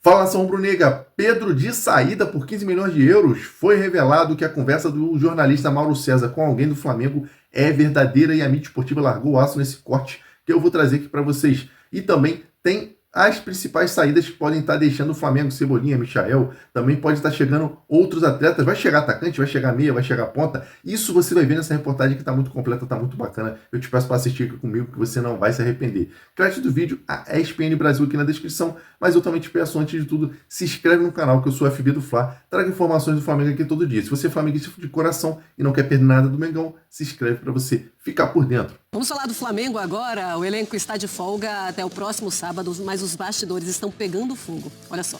Fala, nação rubro-negra. Pedro de saída por 15 milhões de euros. Foi revelado que a conversa do jornalista Mauro César com alguém do Flamengo é verdadeira e a mídia esportiva largou o aço nesse corte que eu vou trazer aqui para vocês. E também tem as principais saídas que podem estar deixando o Flamengo, Cebolinha, Michael, também pode estar chegando outros atletas, vai chegar atacante, vai chegar meia, vai chegar ponta, isso você vai ver nessa reportagem que está muito completa, está muito bacana, eu te peço para assistir aqui comigo que você não vai se arrepender. Crédito do vídeo, a ESPN Brasil aqui na descrição, mas eu também te peço, antes de tudo, se inscreve no canal que eu sou FB do Fla, trago informações do Flamengo aqui todo dia. Se você é flamenguista de coração e não quer perder nada do Mengão, se inscreve para você ficar por dentro. Vamos falar do Flamengo agora. O elenco está de folga até o próximo sábado, mas os bastidores estão pegando fogo. Olha só.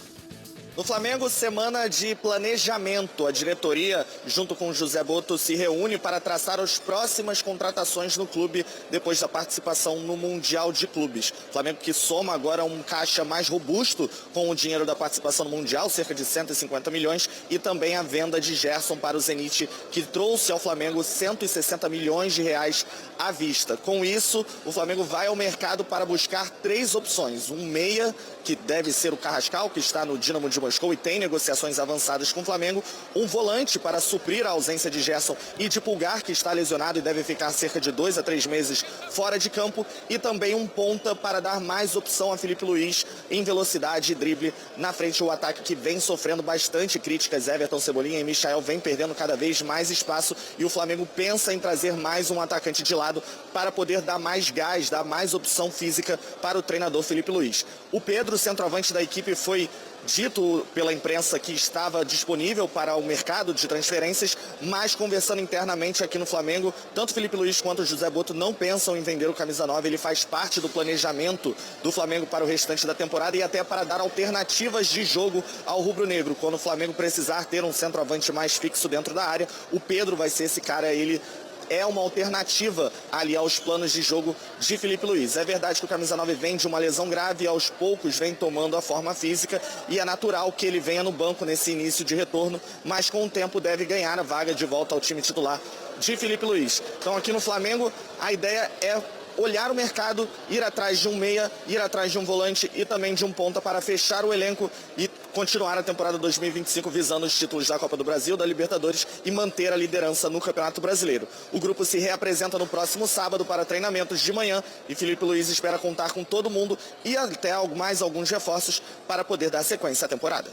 No Flamengo, semana de planejamento. A diretoria, junto com o José Botto, se reúne para traçar as próximas contratações no clube depois da participação no Mundial de Clubes. Flamengo que soma agora um caixa mais robusto com o dinheiro da participação no Mundial, cerca de 150 milhões, e também a venda de Gerson para o Zenit, que trouxe ao Flamengo 160 milhões de reais à vista. Com isso, o Flamengo vai ao mercado para buscar três opções. Um meia, que deve ser o Carrascal, que está no Dinamo de Moscou e tem negociações avançadas com o Flamengo, um volante para suprir a ausência de Gerson e de Pulgar, que está lesionado e deve ficar cerca de 2 a 3 meses fora de campo, e também um ponta para dar mais opção a Felipe Luiz em velocidade e drible na frente. O ataque que vem sofrendo bastante críticas, Everton, Cebolinha e Michael vem perdendo cada vez mais espaço e o Flamengo pensa em trazer mais um atacante de lado para poder dar mais gás, dar mais opção física para o treinador Felipe Luiz. O Pedro, centroavante da equipe, foi dito pela imprensa que estava disponível para o mercado de transferências, mas conversando internamente aqui no Flamengo, tanto Felipe Luiz quanto José Botto não pensam em vender o camisa 9, ele faz parte do planejamento do Flamengo para o restante da temporada e até para dar alternativas de jogo ao rubro-negro. Quando o Flamengo precisar ter um centroavante mais fixo dentro da área, o Pedro vai ser esse cara, ele é uma alternativa ali aos planos de jogo de Felipe Luiz. É verdade que o camisa 9 vem de uma lesão grave e aos poucos vem tomando a forma física e é natural que ele venha no banco nesse início de retorno, mas com o tempo deve ganhar a vaga de volta ao time titular de Felipe Luiz. Então aqui no Flamengo a ideia é olhar o mercado, ir atrás de um meia, ir atrás de um volante e também de um ponta para fechar o elenco e continuar a temporada 2025 visando os títulos da Copa do Brasil, da Libertadores e manter a liderança no Campeonato Brasileiro. O grupo se reapresenta no próximo sábado para treinamentos de manhã e Felipe Luiz espera contar com todo mundo e até mais alguns reforços para poder dar sequência à temporada.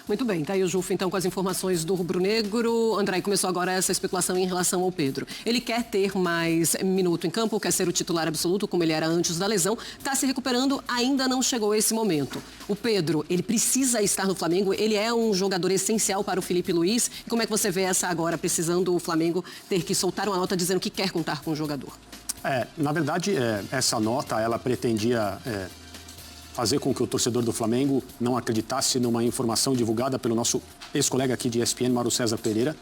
Muito bem, tá aí o Jufo então com as informações do rubro-negro. André, começou agora essa especulação em relação ao Pedro. Ele quer ter mais minuto em campo, quer ser o titular absoluto, como ele era antes da lesão. Está se recuperando, ainda não chegou esse momento. O Pedro, ele precisa estar no Flamengo, ele é um jogador essencial para o Felipe Luiz. Como é que você vê essa agora, precisando o Flamengo ter que soltar uma nota dizendo que quer contar com o jogador? Na verdade, essa nota, ela pretendia fazer com que o torcedor do Flamengo não acreditasse numa informação divulgada pelo nosso ex-colega aqui de ESPN, Mauro César Pereira,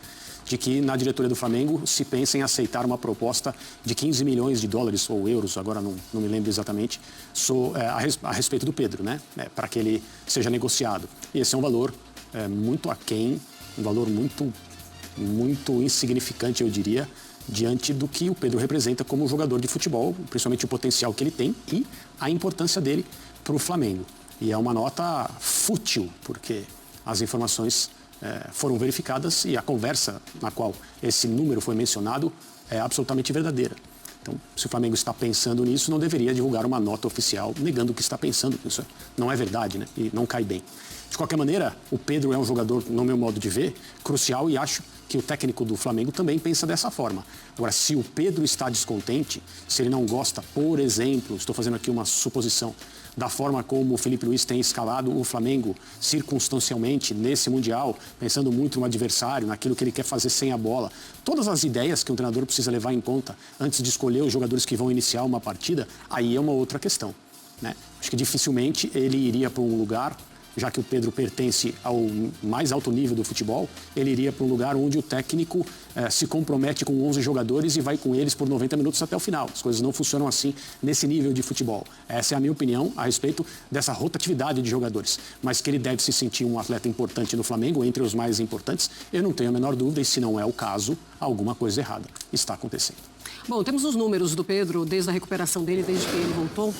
de que na diretoria do Flamengo se pensa em aceitar uma proposta de 15 milhões de dólares ou euros, agora não me lembro exatamente, a respeito do Pedro, né? Para que ele seja negociado. E esse é um valor muito aquém, um valor muito insignificante, eu diria, diante do que o Pedro representa como jogador de futebol, principalmente o potencial que ele tem e a importância dele para o Flamengo. E é uma nota fútil, porque as informações foram verificadas e a conversa na qual esse número foi mencionado é absolutamente verdadeira. Então, se o Flamengo está pensando nisso, não deveria divulgar uma nota oficial negando o que está pensando. Isso não é verdade, né? E não cai bem. De qualquer maneira, o Pedro é um jogador, no meu modo de ver, crucial e acho que o técnico do Flamengo também pensa dessa forma. Agora, se o Pedro está descontente, se ele não gosta, por exemplo, estou fazendo aqui uma suposição, da forma como o Felipe Luiz tem escalado o Flamengo circunstancialmente nesse Mundial, pensando muito no adversário, naquilo que ele quer fazer sem a bola. Todas as ideias que um treinador precisa levar em conta antes de escolher os jogadores que vão iniciar uma partida, aí é uma outra questão, né? Acho que dificilmente ele iria para um lugar, já que o Pedro pertence ao mais alto nível do futebol, ele iria para um lugar onde o técnico se compromete com 11 jogadores e vai com eles por 90 minutos até o final. As coisas não funcionam assim nesse nível de futebol. Essa é a minha opinião a respeito dessa rotatividade de jogadores. Mas que ele deve se sentir um atleta importante no Flamengo, entre os mais importantes, eu não tenho a menor dúvida, e se não é o caso, alguma coisa errada está acontecendo. Bom, temos os números do Pedro desde a recuperação dele, desde que ele voltou.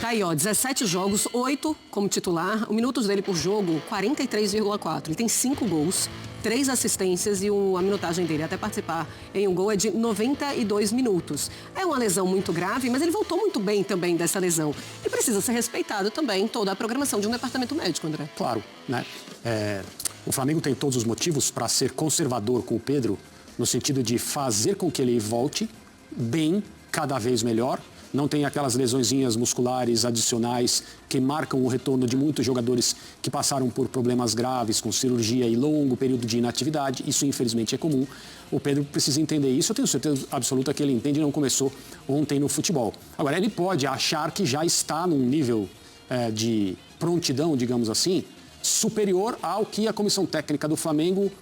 Tá aí, ó, 17 jogos, 8 como titular. O minutos dele por jogo, 43,4. Ele tem 5 gols, 3 assistências e a minutagem dele até participar em um gol é de 92 minutos. É uma lesão muito grave, mas ele voltou muito bem também dessa lesão. E precisa ser respeitado também toda a programação de um departamento médico, André. Claro, né? O Flamengo tem todos os motivos para ser conservador com o Pedro, no sentido de fazer com que ele volte bem, cada vez melhor. Não tem aquelas lesõezinhas musculares adicionais que marcam o retorno de muitos jogadores que passaram por problemas graves, com cirurgia e longo período de inatividade. Isso, infelizmente, é comum. O Pedro precisa entender isso. Eu tenho certeza absoluta que ele entende e não começou ontem no futebol. Agora, ele pode achar que já está num nível de prontidão, digamos assim, superior ao que a comissão técnica do Flamengo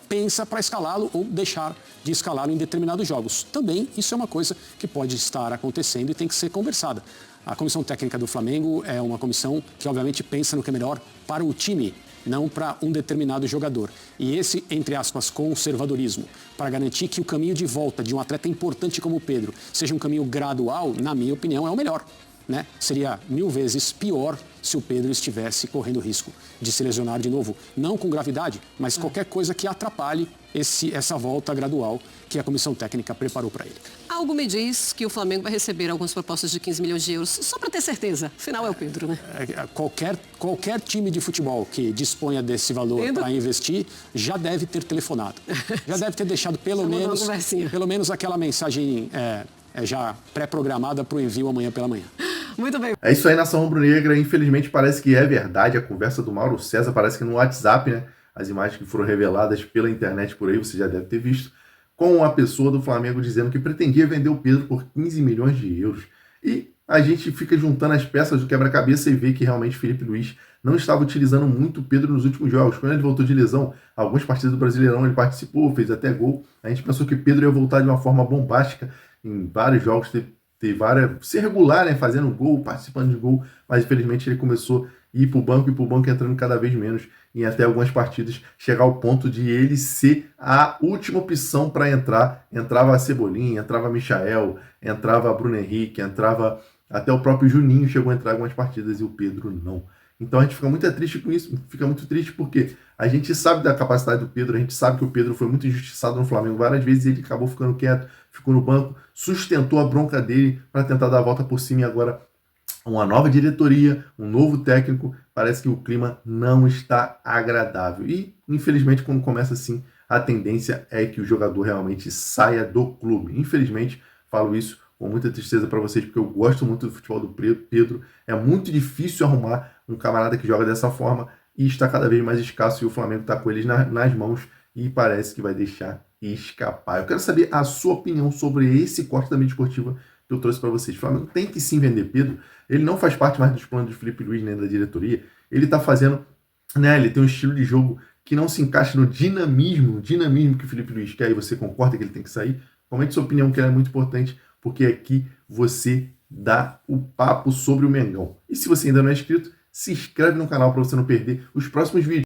pensa para escalá-lo ou deixar de escalá-lo em determinados jogos. Também isso é uma coisa que pode estar acontecendo e tem que ser conversada. A comissão técnica do Flamengo é uma comissão que obviamente pensa no que é melhor para o time, não para um determinado jogador. E esse, entre aspas, conservadorismo, para garantir que o caminho de volta de um atleta importante como o Pedro seja um caminho gradual, na minha opinião, é o melhor. Né? Seria 1000 vezes pior se o Pedro estivesse correndo risco de se lesionar de novo. Não com gravidade, mas qualquer coisa que atrapalhe essa volta gradual que a comissão técnica preparou para ele. Algo me diz que o Flamengo vai receber algumas propostas de 15 milhões de euros, só para ter certeza. Afinal, é o Pedro, né? Qualquer time de futebol que disponha desse valor para investir já deve ter telefonado. Já deve ter deixado pelo menos aquela mensagem já pré-programada para o envio amanhã pela manhã. Muito bem. É isso aí, nação rubro-negra. Infelizmente parece que é verdade a conversa do Mauro César. Parece que no WhatsApp, né? As imagens que foram reveladas pela internet por aí, você já deve ter visto, com a pessoa do Flamengo dizendo que pretendia vender o Pedro por 15 milhões de euros. E a gente fica juntando as peças do quebra-cabeça e vê que realmente Felipe Luiz não estava utilizando muito o Pedro nos últimos jogos. Quando ele voltou de lesão, algumas partidas do Brasileirão ele participou, fez até gol. A gente pensou que o Pedro ia voltar de uma forma bombástica em vários jogos, ser regular, né, fazendo gol, participando de gol, mas infelizmente ele começou a ir para o banco entrando cada vez menos em até algumas partidas, chegar ao ponto de ele ser a última opção para entrar. Entrava a Cebolinha, entrava Michael, entrava Bruno Henrique, entrava até o próprio Juninho, chegou a entrar em algumas partidas e o Pedro não. Então a gente fica muito triste com isso, fica muito triste porque a gente sabe da capacidade do Pedro, a gente sabe que o Pedro foi muito injustiçado no Flamengo várias vezes, ele acabou ficando quieto, ficou no banco, sustentou a bronca dele para tentar dar a volta por cima e agora uma nova diretoria, um novo técnico, parece que o clima não está agradável. E, infelizmente, quando começa assim, a tendência é que o jogador realmente saia do clube. Infelizmente, falo isso com muita tristeza para vocês, porque eu gosto muito do futebol do Pedro. É muito difícil arrumar um camarada que joga dessa forma e está cada vez mais escasso e o Flamengo está com eles nas mãos e parece que vai deixar escapar. Eu quero saber a sua opinião sobre esse corte da mídia esportiva que eu trouxe para vocês. O Flamengo tem que sim vender Pedro. Ele não faz parte mais dos planos de Felipe Luiz nem da diretoria. Ele está fazendo, né? Ele tem um estilo de jogo que não se encaixa no dinamismo que o Felipe Luiz quer. E você concorda que ele tem que sair? Comente sua opinião, que ela é muito importante, porque aqui você dá o papo sobre o Mengão. E se você ainda não é inscrito, se inscreve no canal para você não perder os próximos vídeos.